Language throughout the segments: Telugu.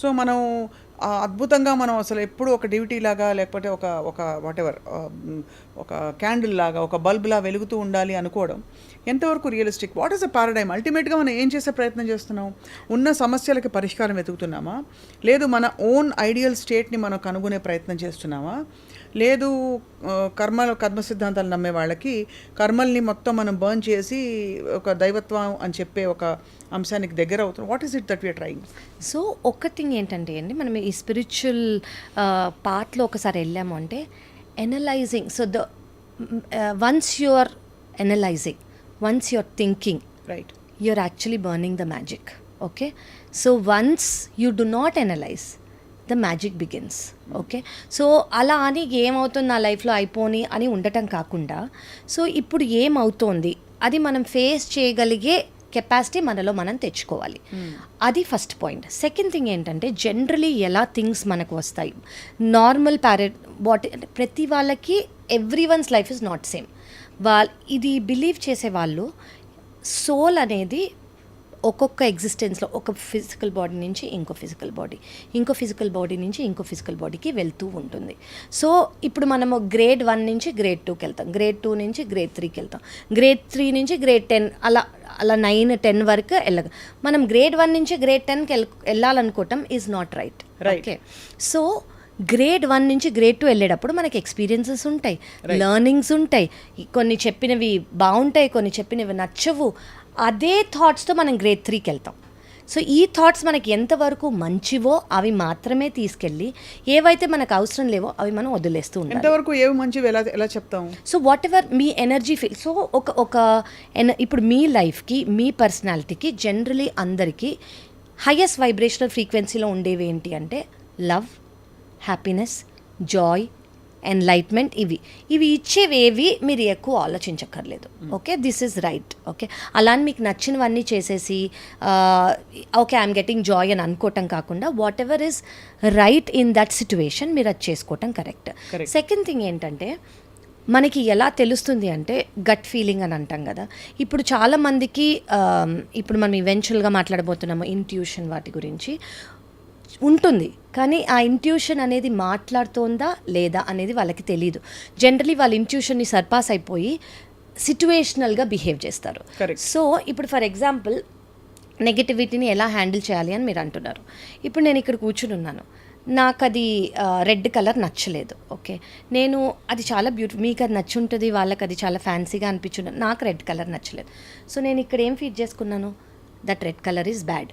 సో మనం అద్భుతంగా మనం అసలు ఎప్పుడు ఒక డ్యూటీ లాగా లేకపోతే ఒక ఒక వాటెవర్ ఒక క్యాండిల్ లాగా ఒక బల్బ్లా వెలుగుతూ ఉండాలి అనుకోవడం ఎంతవరకు realistic? What is the paradigm? అల్టిమేట్గా మనం ఏం చేసే ప్రయత్నం చేస్తున్నాం? ఉన్న సమస్యలకి పరిష్కారం వెతుకుతున్నామా? లేదు మన ఓన్ ఐడియల్ స్టేట్ని మనం కనుగొనే ప్రయత్నం చేస్తున్నామా? లేదు కర్మ సిద్ధాంతాలు నమ్మే వాళ్ళకి కర్మల్ని మొత్తం మనం బర్న్ చేసి ఒక దైవత్వం అని చెప్పే ఒక అంశానికి దగ్గర అవుతున్నాం. What is it that we are trying? So ఒక థింగ్ ఏంటంటే అండి, మనం ఈ స్పిరిచువల్ పార్ట్లో ఒకసారి వెళ్ళాము అంటే analysing. So once you are analysing, once you are thinking, right, you're actually burning the magic. Okay, so once you do not analyze, the magic begins. Okay, so అలా అని ఏమవుతుంది నా లైఫ్లో అయిపోని అని ఉండటం కాకుండా, సో ఇప్పుడు ఏమవుతోంది అది మనం ఫేస్ చేయగలిగే కెపాసిటీ మనలో మనం తెచ్చుకోవాలి. అది ఫస్ట్ పాయింట్. సెకండ్ థింగ్ ఏంటంటే, జనరలీ ఎలా థింగ్స్ మనకు వస్తాయి, నార్మల్ ప్రతి వాళ్ళకి every one's life is not same. ఇది బిలీవ్ చేసే వాళ్ళు సోల్ అనేది ఒక్కొక్క ఎగ్జిస్టెన్స్లో ఒక ఫిజికల్ బాడీ నుంచి ఇంకో ఫిజికల్ బాడీ, ఇంకో ఫిజికల్ బాడీ నుంచి ఇంకో ఫిజికల్ బాడీకి వెళ్తూ ఉంటుంది. సో ఇప్పుడు మనము గ్రేడ్ 1 నుంచి గ్రేడ్ 2కి వెళ్తాం, గ్రేడ్ 2 నుంచి గ్రేడ్ 3కి వెళ్తాం, గ్రేడ్ 3 నుంచి గ్రేడ్ 10, అలా 9-10 వరకు మనం గ్రేడ్ 1 నుంచి గ్రేడ్ 10కి వెళ్ళాలనుకోవటం is not right. Okay, so grade 1 నుంచి గ్రేడ్ 2 వెళ్ళేటప్పుడు మనకి ఎక్స్పీరియన్సెస్ ఉంటాయి, లెర్నింగ్స్ ఉంటాయి, కొన్ని చెప్పినవి బాగుంటాయి, కొన్ని చెప్పినవి నచ్చవు. అదే థాట్స్తో మనం గ్రేడ్ 3కి వెళ్తాం. సో ఈ థాట్స్ మనకి ఎంతవరకు మంచివో అవి మాత్రమే తీసుకెళ్ళి, ఏవైతే మనకు అవసరం లేవో అవి మనం వదిలేస్తూ ఉంటాం. ఎంతవరకు ఏవి మంచివి ఎలా చెప్తాం? So what ever me energy feel. So ఇప్పుడు మీ లైఫ్కి, మీ పర్సనాలిటీకి, జనరలీ అందరికీ హైయెస్ట్ వైబ్రేషనల్ ఫ్రీక్వెన్సీలో ఉండేవి ఏంటి అంటే లవ్, హ్యాపీనెస్, జాయ్, ఎన్లైట్మెంట్. ఇవి ఇచ్చేవేవి మీరు ఎక్కువ ఆలోచించక్కర్లేదు. Okay, this is right. Okay, అలానే మీకు నచ్చినవన్నీ చేసేసి ఓకే ఐఎమ్ గెటింగ్ జాయ్ అని అనుకోవటం కాకుండా, what ever is right in that situation మీరు అది చేసుకోవటం కరెక్ట్. సెకండ్ థింగ్ ఏంటంటే, మనకి ఎలా తెలుస్తుంది అంటే గట్ ఫీలింగ్ అని అంటాం కదా. ఇప్పుడు చాలామందికి ఇప్పుడు మనం ఈవెన్చువల్గా మాట్లాడబోతున్నాము ఇంట్యూషన్ వాటి గురించి ఉంటుంది, కానీ ఆ ఇంట్యూషన్ అనేది మాట్లాడుతోందా లేదా అనేది వాళ్ళకి తెలియదు. జనరలీ వాళ్ళ ఇంట్యూషన్ని సర్పాస్ అయిపోయి సిచ్యువేషనల్గా బిహేవ్ చేస్తారు. సో ఇప్పుడు ఫర్ ఎగ్జాంపుల్ నెగటివిటీని ఎలా హ్యాండిల్ చేయాలి అని మీరు అంటున్నారు. ఇప్పుడు నేను ఇక్కడ కూర్చుని ఉన్నాను, నాకు అది రెడ్ కలర్ నచ్చలేదు. ఓకే, నేను అది చాలా బ్యూటిఫుల్, మీకు అది నచ్చుంటుంది, వాళ్ళకి అది చాలా ఫ్యాన్సీగా అనిపించుంటుంది, నాకు రెడ్ కలర్ నచ్చలేదు. సో నేను ఇక్కడ ఏం ఫీడ్ చేసుకున్నాను, that red colour is bad,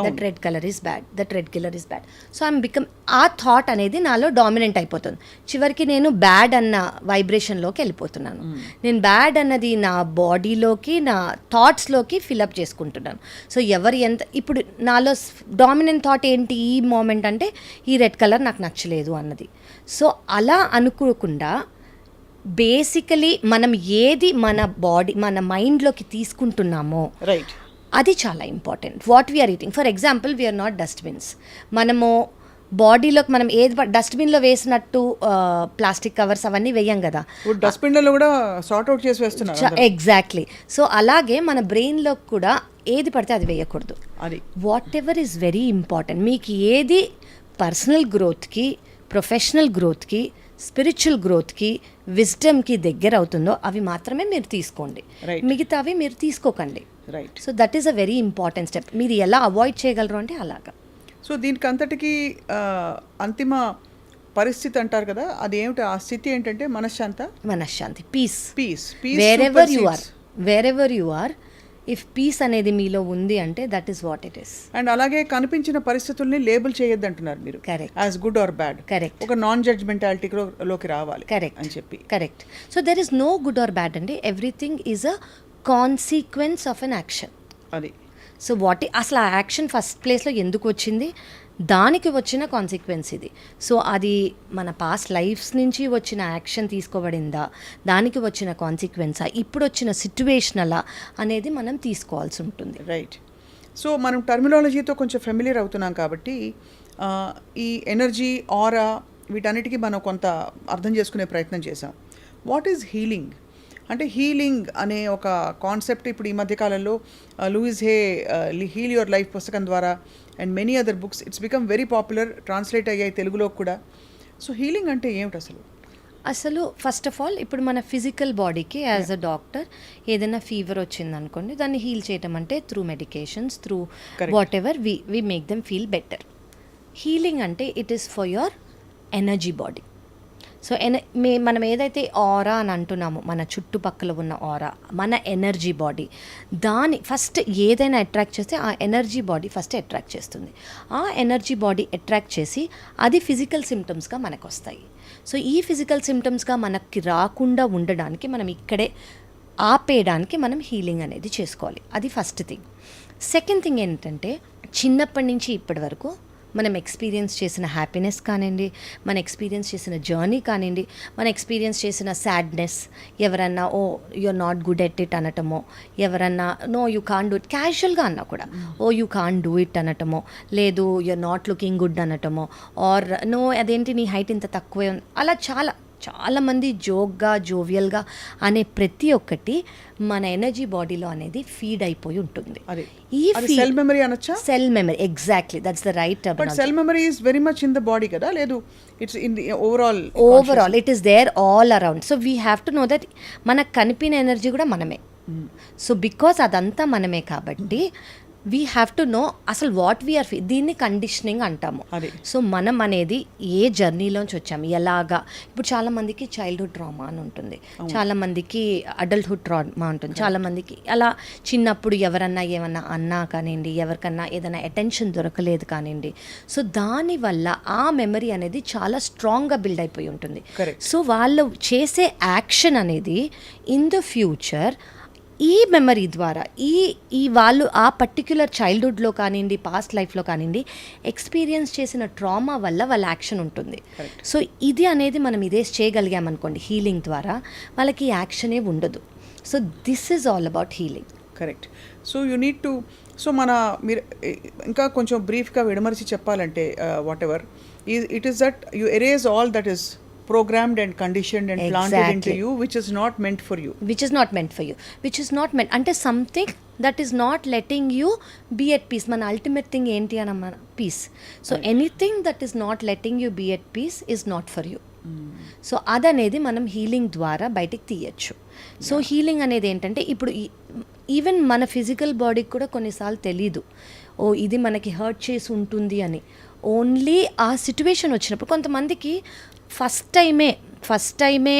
that red colour is bad, that red colour is bad. So I'm become, ఆ థాట్ అనేది నాలో డామినెంట్ అయిపోతుంది. చివరికి నేను బ్యాడ్ అన్న వైబ్రేషన్లోకి వెళ్ళిపోతున్నాను. నేను బ్యాడ్ అన్నది నా బాడీలోకి, నా థాట్స్లోకి ఫిల్అప్ చేసుకుంటున్నాను. సో ఎవరు ఎంత, ఇప్పుడు నాలో డామినెంట్ థాట్ ఏంటి ఈ మూమెంట్ అంటే, ఈ రెడ్ కలర్ నాకు నచ్చలేదు అన్నది. సో అలా అనుకోకుండా బేసికలీ మనం ఏది మన బాడీ, మన మైండ్లోకి తీసుకుంటున్నామో రైట్, అది చాలా important. What we are eating, for example we are not dustbins. మనము బాడీలోకి మనం ఏది డస్ట్బిన్లో వేసినట్టు ప్లాస్టిక్ కవర్స్ అవన్నీ వేయం కదా, డస్ట్బిన్లలో కూడా సార్ట్ అవుట్ చేసి వేస్తున్నారు. ఎగ్జాక్ట్లీ. సో అలాగే మన బ్రెయిన్లో కూడా ఏది పడితే అది వేయకూడదు. అది what ever is very important. మీకు ఏది పర్సనల్ గ్రోత్కి, ప్రొఫెషనల్ గ్రోత్కి, స్పిరిచువల్ గ్రోత్కి, విజ్డమ్కి దగ్గర అవుతుందో అవి మాత్రమే మీరు తీసుకోండి, మిగతావి మీరు తీసుకోకండి. Right. So that is a very important step. మీరు ఎలా అవాయిడ్ చేయగలరు అంటే అలాగా. సో దీనికి అంతటికీ అంతిమ పరిస్థితి అంటారు కదా, అది ఏమిటి? ఆ స్థితి ఏంటంటే మనశ్శాంతి, peace. Wherever you are, if peace అనేది మీలో ఉంది అంటే that is what it is. And అలాగే కనిపించిన పరిస్థితుల్ని లేబుల్ చేయొద్దు అంటున్నారు మీరు. Correct. As good or bad. Correct. ఒక నాన్ జడ్జ్మెంటాలిటీలోకి రావాలి. కరెక్ట్ అని చెప్పి. Correct. So there is no good or bad అండి, everything is a consequence of an action. అది. సో అసలు ఆ యాక్షన్ ఫస్ట్ ప్లేస్లో ఎందుకు వచ్చింది, దానికి వచ్చిన కాన్సిక్వెన్స్ ఇది. సో అది మన పాస్ట్ లైఫ్స్ నుంచి వచ్చిన యాక్షన్ తీసుకోబడిందా, దానికి వచ్చిన కాన్సిక్వెన్సా, ఇప్పుడు వచ్చిన సిచ్యువేషనలా అనేది మనం తీసుకోవాల్సి ఉంటుంది. రైట్. సో మనం టర్మినాలజీతో కొంచెం ఫెమిలియర్ అవుతున్నాం కాబట్టి ఈ ఎనర్జీ, ఆరా, వీటన్నిటికీ మనం కొంత అర్థం చేసుకునే ప్రయత్నం చేసాం. What is healing? అంటే హీలింగ్ అనే ఒక కాన్సెప్ట్ ఇప్పుడు ఈ మధ్యకాలంలో Louise Hay heal your life పుస్తకం ద్వారా and many other books it's become very popular, translate అయ్యాయి తెలుగులో కూడా. సో హీలింగ్ అంటే ఏమిటి అసలు? అసలు ఫస్ట్ ఆఫ్ ఆల్ ఇప్పుడు మన ఫిజికల్ బాడీకి యాజ్ అ డాక్టర్ ఏదైనా ఫీవర్ వచ్చిందనుకోండి, దాన్ని హీల్ చేయటం అంటే through medications, through whatever we make them feel better. Healing అంటే it is for your energy body. So మనం ఏదైతే ఆరా అని అంటున్నామో, మన చుట్టుపక్కల ఉన్న ఆరా, మన ఎనర్జీ బాడీ, దాన్ని ఫస్ట్ ఏదైనా అట్రాక్ట్ చేస్తే ఆ ఎనర్జీ బాడీ ఫస్ట్ అట్రాక్ట్ చేస్తుంది. ఆ ఎనర్జీ బాడీ అట్రాక్ట్ చేసి అది ఫిజికల్ సిమ్టమ్స్గా మనకు వస్తాయి. సో ఈ ఫిజికల్ సిమ్టమ్స్గా మనకి రాకుండా ఉండడానికి, మనం ఇక్కడే ఆపేయడానికి మనం హీలింగ్ అనేది చేసుకోవాలి. అది ఫస్ట్ థింగ్. సెకండ్ థింగ్ ఏంటంటే, చిన్నప్పటి నుంచి ఇప్పటి వరకు మనం ఎక్స్పీరియన్స్ చేసిన హ్యాపీనెస్ కానివ్వండి, మన ఎక్స్పీరియన్స్ చేసిన జర్నీ కానివ్వండి, మన ఎక్స్పీరియన్స్ చేసిన సాడ్నెస్, ఎవరన్నా oh you're not good at it అనటమో, ఎవరన్నా no you can do it క్యాజువల్గా అన్నా కూడా oh you can do it అనటమో, లేదు యూఆర్ నాట్ లుకింగ్ గుడ్ అనటమో, ఆర్ నో అదేంటి నీ హైట్ ఇంత తక్కువే ఉంది, అలా చాలామంది జోక్గా జోవియల్గా అనే ప్రతి ఒక్కటి మన ఎనర్జీ బాడీలో అనేది ఫీడ్ అయిపోయి ఉంటుంది. ఈ సెల్ మెమరీ అనొచ్చా? Cell memory, exactly, that's the right. But cell memory is very much in the body కదా, లేదు it's in the overall it is there all around. So we have to know that మనకు కనిపిన ఎనర్జీ కూడా మనమే. సో బికాస్ అదంతా మనమే కాబట్టి వీ హ్యావ్ టు నో అసలు వాట్ వీఆర్ దీన్ని కండిషనింగ్ అంటాము. సో మనం అనేది ఏ జర్నీలోంచి వచ్చాము, ఎలాగా. ఇప్పుడు చాలామందికి చైల్డ్హుడ్ ట్రామా అని ఉంటుంది, చాలామందికి అడల్ట్హుడ్ ట్రామా ఉంటుంది, చాలామందికి అలా చిన్నప్పుడు ఎవరన్నా ఏమన్నా అన్నా కానివ్వండి, ఎవరికన్నా ఏదైనా అటెన్షన్ దొరకలేదు కానివ్వండి. సో దానివల్ల ఆ మెమరీ అనేది చాలా స్ట్రాంగ్గా బిల్డ్ అయిపోయి ఉంటుంది. సో వాళ్ళు చేసే యాక్షన్ అనేది ఇన్ ద ఫ్యూచర్ ఈ మెమరీ ద్వారా ఈ వాళ్ళు ఆ పర్టిక్యులర్ చైల్డ్హుడ్లో కానివ్వండి, పాస్ట్ లైఫ్లో కానివ్వండి, ఎక్స్పీరియన్స్ చేసిన ట్రామా వల్ల వాళ్ళ యాక్షన్ ఉంటుంది. సో ఇది అనేది మనం ఇదే చేయగలిగామనుకోండి హీలింగ్ ద్వారా, వాళ్ళకి యాక్షనే ఉండదు. So this is all about healing. Correct. So you need to, so మీరు ఇంకా కొంచెం బ్రీఫ్గా విడమరిచి చెప్పాలంటే what ever it is that you erase all that is programmed and conditioned and planted into you which is not meant for you, which is not meant అంటే something that is not letting you be at peace. మన ultimate thing ఏంటి అన్న peace. So anything that is not letting you be at peace is not for you. So అదనేది మనం హీలింగ్ ద్వారా బయటికి తీయచ్చు. సో హీలింగ్ అనేది ఏంటంటే, ఇప్పుడు ఈవెన్ మన ఫిజికల్ బాడీకి కూడా కొన్నిసార్లు తెలీదు ఓ ఇది మనకి హర్ట్ చేసి ఉంటుంది అని. ఓన్లీ ఆ సిచ్యువేషన్ వచ్చినప్పుడు కొంతమందికి ఫస్ట్ టైమే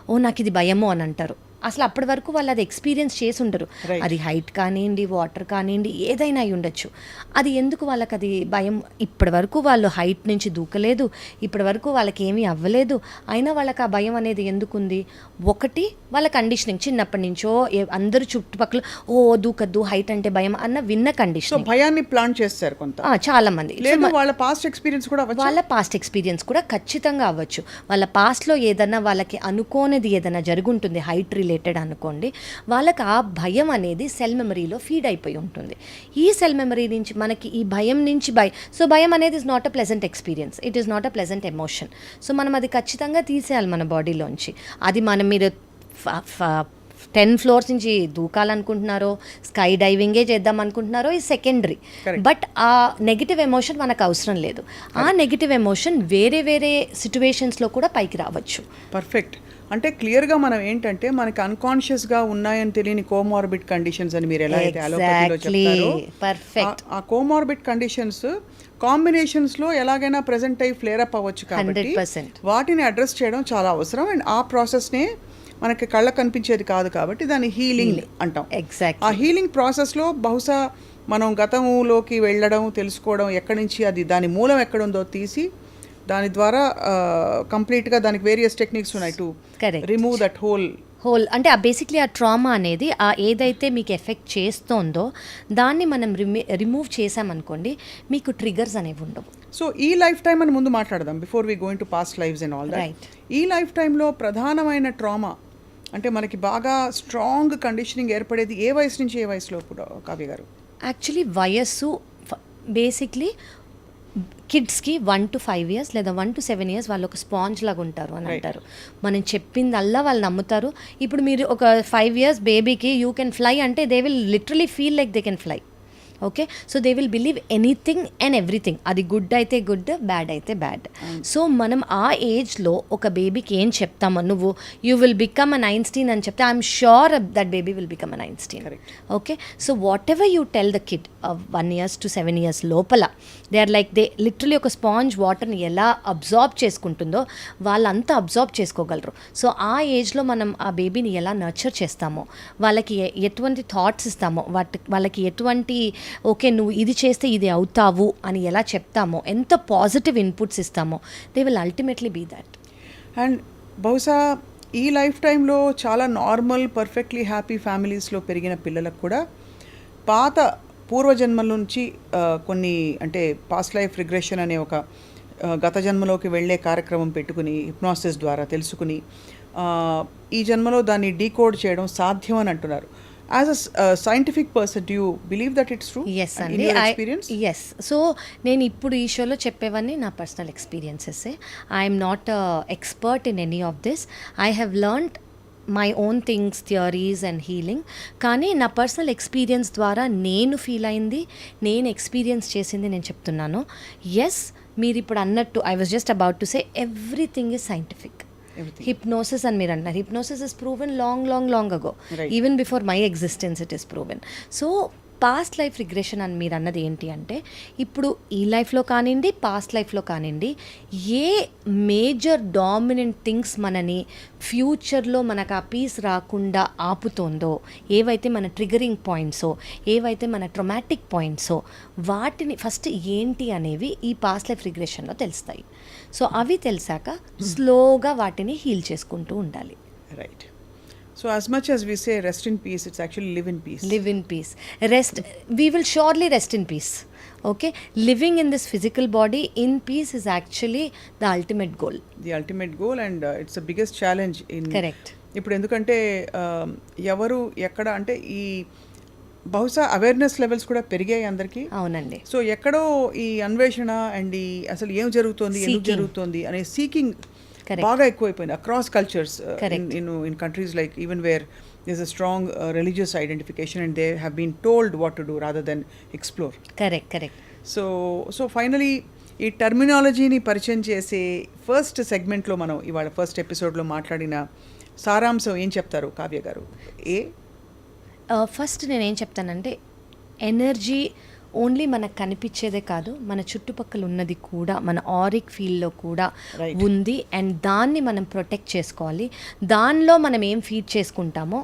ఓ నాకు ఇది భయము అని అంటారు. అసలు అప్పటి వరకు వాళ్ళు అది ఎక్స్పీరియన్స్ చేసి ఉండరు. అది హైట్ కానివ్వండి, వాటర్ కానివ్వండి, ఏదైనా అయి ఉండొచ్చు. అది ఎందుకు వాళ్ళకి అది భయం? ఇప్పటి వరకు వాళ్ళు హైట్ నుంచి దూకలేదు, ఇప్పటి వరకు వాళ్ళకి ఏమీ అవ్వలేదు, అయినా వాళ్ళకి ఆ భయం అనేది ఎందుకుంది? ఒకటి వాళ్ళ కండిషనింగ్, చిన్నప్పటి నుంచో అందరూ చుట్టుపక్కల ఓ దూకద్దు, హైట్ అంటే భయం అన్న విన్న కండిషన్, భయాన్ని ప్లాన్ చేస్తారు కొంత చాలా మంది. వాళ్ళ పాస్ట్ ఎక్స్పీరియన్స్ కూడా ఖచ్చితంగా అవ్వచ్చు. వాళ్ళ పాస్ట్లో ఏదన్నా వాళ్ళకి అనుకోనిది ఏదైనా జరుగుంటుంది హైట్ రిలేటెడ్ అనుకోండి, వాళ్ళకి ఆ భయం అనేది సెల్ మెమరీలో ఫీడ్ అయిపోయి ఉంటుంది. ఈ సెల్ మెమరీ నుంచి మనకి ఈ భయం నుంచి సో భయం అనేది is not a pleasant experience, it is not a pleasant emotion. So మనం అది ఖచ్చితంగా తీసేయాలి మన బాడీలోంచి. అది మీరు 10 floors నుంచి దూకాలనుకుంటున్నారో, స్కై డైవింగే చేద్దాం అనుకుంటున్నారో, ఈ సెకండరీ. బట్ ఆ నెగిటివ్ ఎమోషన్ మనకు అవసరం లేదు. ఆ నెగిటివ్ ఎమోషన్ వేరే సిచ్యువేషన్స్లో కూడా పైకి రావచ్చు. పర్ఫెక్ట్. అంటే క్లియర్గా మనం ఏంటంటే మనకి అన్కాన్షియస్గా ఉన్నాయని తెలియని కోమార్బిడ్ కండిషన్స్ అని మీరు ఎలా అయితే అలోపతిలో చెప్తారో, పర్ఫెక్ట్, ఆ కోమార్బిడ్ కండిషన్స్ కాంబినేషన్స్లో ఎలాగైనా ప్రెజెంట్ అయ్యి ఫ్లేర్ అప్ అవ్వచ్చు. కాబట్టి వాటిని అడ్రస్ చేయడం చాలా అవసరం. అండ్ ఆ ప్రాసెస్నే మనకి కళ్ళకు కనిపించేది కాదు కాబట్టి దాన్ని హీలింగ్ అంటాం. ఆ హీలింగ్ ప్రాసెస్లో బహుశా మనం గతంలోకి వెళ్ళడం, తెలుసుకోవడం, ఎక్కడి నుంచి అది దాని మూలం ఎక్కడుందో తీసి దాని ద్వారా కంప్లీట్గా దానికి వేరియస్ టెక్నిక్స్ ఉన్నాయి టు రిమూవ్ దట్ హోల్ అంటే బేసిక్లీ ఆ ట్రామా అనేది ఏదైతే మీకు ఎఫెక్ట్ చేస్తోందో దాన్ని మనం రిమూవ్ చేసామనుకోండి, మీకు ట్రిగర్స్ అనేవి ఉండవు. సో ఈ లైఫ్ టైం అని ముందు మాట్లాడదాం, before we going to past lives and all that. ఈ లైఫ్ టైంలో ప్రధానమైన ట్రామా అంటే మనకి బాగా స్ట్రాంగ్ కండిషనింగ్ ఏర్పడేది ఏ వయసు నుంచి ఏ వయసులో కావ్య గారు? యాక్చువల్లీ వయస్సు బేసిక్లీ కిడ్స్కి 1 to 5 years లేదా 1 to 7 years వాళ్ళు ఒక స్పాంజ్ లాగా ఉంటారు అని అంటారు. మనం చెప్పిందల్లా వాళ్ళు నమ్ముతారు. ఇప్పుడు మీరు ఒక 5 years బేబీకి యూ కెన్ ఫ్లై అంటే they will literally feel like they can fly. Okay, so they will believe anything and everything. అది గుడ్ అయితే గుడ్, బ్యాడ్ అయితే బ్యాడ్. సో మనం ఆ ఏజ్లో ఒక బేబీకి ఏం చెప్తామో, నువ్వు you will become an Einstein అని చెప్తే I'm sure that baby will become an Einstein. Okay, so what ever you tell the kid 1 years to 7 years లోపల they are like they literally ఒక స్పాంజ్ వాటర్ని ఎలా అబ్జార్బ్ చేసుకుంటుందో వాళ్ళంతా అబ్జార్బ్ చేసుకోగలరు. సో ఆ ఏజ్లో మనం ఆ బేబీని ఎలా నర్చర్ చేస్తామో, వాళ్ళకి ఎటువంటి థాట్స్ ఇస్తామో, వాళ్ళకి ఎటువంటి ఓకే నువ్వు ఇది చేస్తే ఇది అవుతావు అని ఎలా చెప్తామో, ఎంత పాజిటివ్ ఇన్పుట్స్ ఇస్తామో, they will ultimately be that. And బహుశా ఈ లైఫ్ టైంలో చాలా నార్మల్ పర్ఫెక్ట్లీ హ్యాపీ ఫ్యామిలీస్లో పెరిగిన పిల్లలకు కూడా పాత పూర్వజన్మల నుంచి కొన్ని అంటే పాస్ట్ లైఫ్ రిగ్రెషన్ అనే ఒక గత జన్మలోకి వెళ్ళే కార్యక్రమం పెట్టుకుని హిప్నాసిస్ ద్వారా తెలుసుకుని ఈ జన్మలో దాన్ని డీకోడ్ చేయడం సాధ్యం అని అంటున్నారు. As a scientific person, do you believe that it's true? Yes, in Andy. your experience? Yes. So, నేను ఇప్పుడు ఈ షోలో చెప్పేవన్నీ నా personal experiences. I'm not expert in any of this. I have learned my own things, theories and healing. కానీ నా పర్సనల్ ఎక్స్పీరియన్స్ ద్వారా నేను ఫీల్ అయింది, నేను ఎక్స్పీరియన్స్ చేసింది నేను చెప్తున్నాను. ఎస్, మీరు ఇప్పుడు అన్నట్టు I was just about to say everything is scientific. Hypnosis and మీరు అన్నారు, hypnosis is proven long ago. Right. Even before my existence it is proven. So past life regression అని మీరు అన్నది ఏంటి అంటే, ఇప్పుడు ఈ లైఫ్లో కానివ్వండి, పాస్ట్ లైఫ్లో కానివ్వండి, ఏ మేజర్ డామినెంట్ థింగ్స్ మనని ఫ్యూచర్లో మనకు ఆ పీస్ రాకుండా ఆపుతోందో, ఏవైతే మన ట్రిగరింగ్ పాయింట్సో, ఏవైతే మన ట్రొమాటిక్ పాయింట్సో, వాటిని ఫస్ట్ ఏంటి అనేవి ఈ పాస్ట్ లైఫ్ రిగ్రెషన్లో తెలుస్తాయి. సో అవి తెలిసాక స్లోగా వాటిని హీల్ చేసుకుంటూ ఉండాలి. Right. So as much as we say rest in peace, it's actually live in peace. Live in peace. Rest. We will surely rest in peace. Okay? Living in this physical body in peace is actually the ultimate goal. The ultimate goal, and it's the biggest challenge in... Correct. ఇప్పుడు ఎందుకంటే ఎవరు ఎక్కడ అంటే ఈ బహుశా అవేర్నెస్ లెవెల్స్ కూడా పెరిగాయి అందరికీ. అవునండి. సో ఎక్కడో ఈ అన్వేషణ అండ్ ఈ అసలు ఏం జరుగుతోంది, ఎందుకు జరుగుతోంది అనే సీకింగ్ బాగా ఎక్కువైపోయింది across cultures in countries like even where there's a strong religious identification and they have been told what to do rather than explore. Correct. So finally ఈ టర్మినాలజీని పరిచయం చేసే ఫస్ట్ సెగ్మెంట్లో మనం ఇవాళ ఫస్ట్ ఎపిసోడ్లో మాట్లాడిన సారాంశం ఏం చెప్తారు కావ్య గారు? ఫస్ట్ నేనేం చెప్తానంటే, ఎనర్జీ ఓన్లీ మనకు కనిపించేదే కాదు, మన చుట్టుపక్కల ఉన్నది కూడా మన ఆరిక్ ఫీల్డ్లో కూడా ఉంది. అండ్ దాన్ని మనం ప్రొటెక్ట్ చేసుకోవాలి. దానిలో మనం ఏం ఫీడ్ చేసుకుంటామో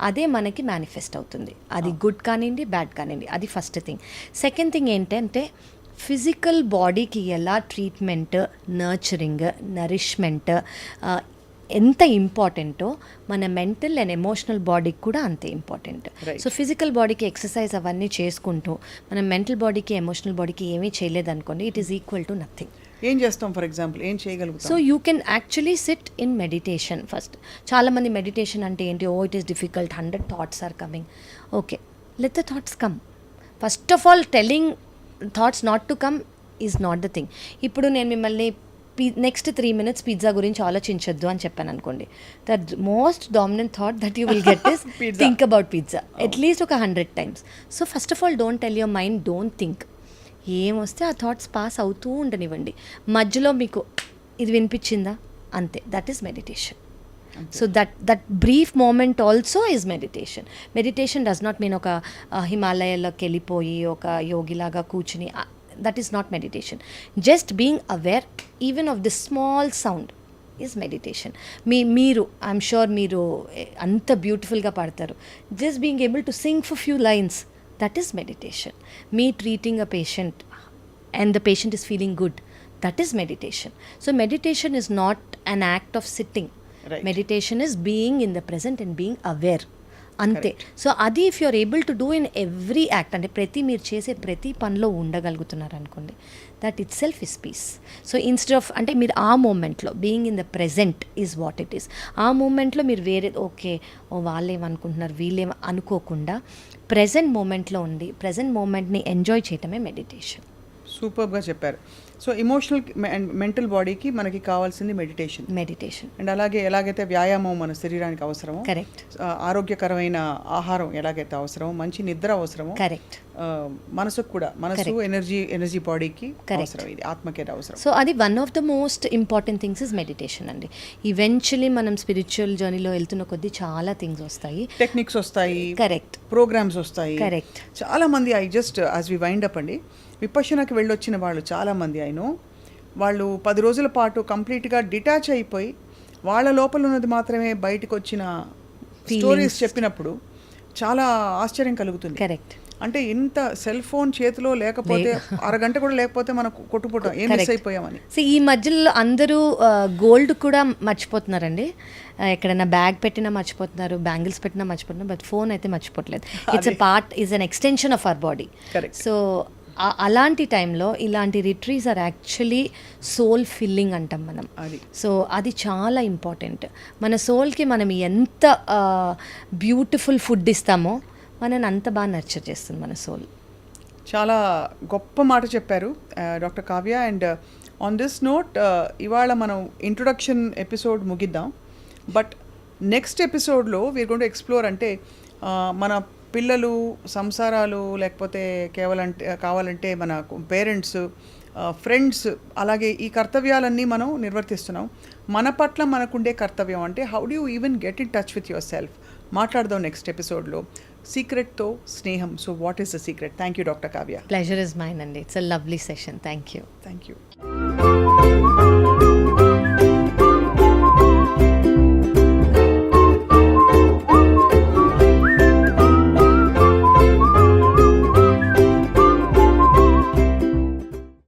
అదే మనకి మేనిఫెస్ట్ అవుతుంది. అది గుడ్ కానివ్వండి, బ్యాడ్ కానివ్వండి. అది ఫస్ట్ థింగ్. సెకండ్ థింగ్ ఏంటంటే, ఫిజికల్ బాడీకి ఎలా ట్రీట్మెంట్, నర్చరింగ్, నరిష్మెంట్ ఎంత ఇంపార్టెంటో మన మెంటల్ అండ్ ఎమోషనల్ బాడీకి కూడా అంతే ఇంపార్టెంట్. సో ఫిజికల్ బాడీకి ఎక్సర్సైజ్ అవన్నీ చేసుకుంటూ మనం మెంటల్ బాడీకి, ఎమోషనల్ బాడీకి ఏమీ చేయలేదనుకోండి, it is equal to nothing. ఏం చేస్తాం ఫర్ ఎగ్జాంపుల్, ఏం చేయగలుగుతాం? So you can actually sit in meditation first. చాలామంది మెడిటేషన్ అంటే ఏంటి, it is difficult, 100 thoughts are coming. Okay, let the thoughts come. First of all telling thoughts not to come is not the thing. ఇప్పుడు నేను మిమ్మల్ని నెక్స్ట్ 3 minutes పిజ్జా గురించి ఆలోచించొద్దు అని చెప్పాను అనుకోండి, that most dominant thought that you will get is think about pizza at least ఒక 100 times. So first of all don't tell your mind, don't think. ఏమొస్తే ఆ థాట్స్ పాస్ అవుతూ ఉండనివ్వండి. మధ్యలో మీకు ఇది వినిపించిందా, అంతే, that is meditation. So that brief moment also is meditation. Meditation does not mean ఒక హిమాలయాల్లోకి వెళ్ళిపోయి ఒక యోగిలాగా కూర్చుని, that is not meditation. Just being aware even of the small sound is meditation. Meeru, I'm sure meeru anta beautiful ga paadtaru. Just being able to sing for few lines, that is meditation. Me treating a patient and the patient is feeling good, that is meditation. So meditation is not an act of sitting. Right. Meditation is being in the present and being aware. అంతే. సో అది if you are able to do in every act, అంటే మీరు చేసే ప్రతి పనిలో ఉండగలుగుతున్నారు అనుకోండి, that itself is peace. So instead of అంటే మీరు ఆ మూమెంట్లో being in the present is what it is. ఆ మూమెంట్లో మీరు వేరే ఓకే వాళ్ళేమనుకుంటున్నారు వీళ్ళేం అనుకోకుండా ప్రెజెంట్ మూమెంట్లో ఉండి ప్రెజెంట్ మూమెంట్ని ఎంజాయ్ చేయటమే మెడిటేషన్. సూపర్గా చెప్పారు. సో ఎమోషనల్ అండ్ మెంటల్ బాడీకి మనకి కావాల్సింది మెడిటేషన్. అండ్ అలాగే ఎలాగైతే వ్యాయామం మన శరీరానికి అవసరమో, కరెక్ట్ ఆరోగ్యకరమైన ఆహారం ఎలాగైతే అవసరమో, మంచి నిద్ర అవసరమో, కరెక్ట్ మనసుకు కూడా మనసు ఎనర్జీ బాడీకి అవసరం, ఇది ఆత్మకి అవసరం. సో అది one of the most important things is meditation అండి. ఈవెన్చువలీ మనం స్పిరిచువల్ జర్నీలో వెళ్తున్న కొద్దీ చాలా థింగ్స్ వస్తాయి, టెక్నిక్స్ వస్తాయి, కరెక్ట్ ప్రోగ్రామ్స్ వస్తాయి. కరెక్ట్ చాలా మంది యాజ్ వి వైండ్ అప్ అండి, విపశ్యనకి వెళ్ళొచ్చిన వాళ్ళు చాలామంది వాళ్ళు 10 రోజుల పాటు కంప్లీట్గా డిటాచ్ అయిపోయి వాళ్ళ లోపల ఉన్నది మాత్రమే బయటకు వచ్చిన స్టోరీస్ చెప్పినప్పుడు చాలా ఆశ్చర్యం కలుగుతుంది. కరెక్ట్ అంటే ఇంత సెల్ ఫోన్ చేతిలో లేకపోతే అరగంట కూడా లేకపోతే మనకు కొట్టుకుంటాం ఏం మిస్ అయిపోయామని. సో ఈ మధ్యలో అందరూ గోల్డ్ కూడా మర్చిపోతున్నారండి. ఎక్కడైనా బ్యాగ్ పెట్టినా మర్చిపోతున్నారు, బ్యాంగిల్స్ పెట్టినా మర్చిపోతున్నారు, బట్ ఫోన్ అయితే మర్చిపోవట్లేదు. It's a part, is an extension of our body. So అలాంటి టైంలో ఇలాంటి retreats are actually soul filling అంటాం మనం. సో అది చాలా ఇంపార్టెంట్. మన సోల్కి మనం ఎంత బ్యూటిఫుల్ ఫుడ్ ఇస్తామో మనని అంత బాగా నర్చర్ చేస్తుంది మన సోల్. చాలా గొప్ప మాట చెప్పారు doctor Kavya. And on this note ఇవాళ మనం ఇంట్రొడక్షన్ ఎపిసోడ్ ముగిద్దాం. బట్ నెక్స్ట్ ఎపిసోడ్లో వీఆర్ గోయింగ్ టు ఎక్స్ప్లోర్, అంటే మన పిల్లలు, సంసారాలు, లేకపోతే కావాలంటే మన పేరెంట్స్, ఫ్రెండ్స్, అలాగే ఈ కర్తవ్యాలన్నీ మనం నిర్వర్తిస్తున్నాం. మన పట్ల మనకుండే కర్తవ్యం అంటే how do you even get in touch with yourself మాట్లాడదాం నెక్స్ట్ ఎపిసోడ్లో. సీక్రెట్తో స్నేహం. So what is the secret? Thank you doctor Kavya. Pleasure is mine అండి. It's a lovely session. Thank you.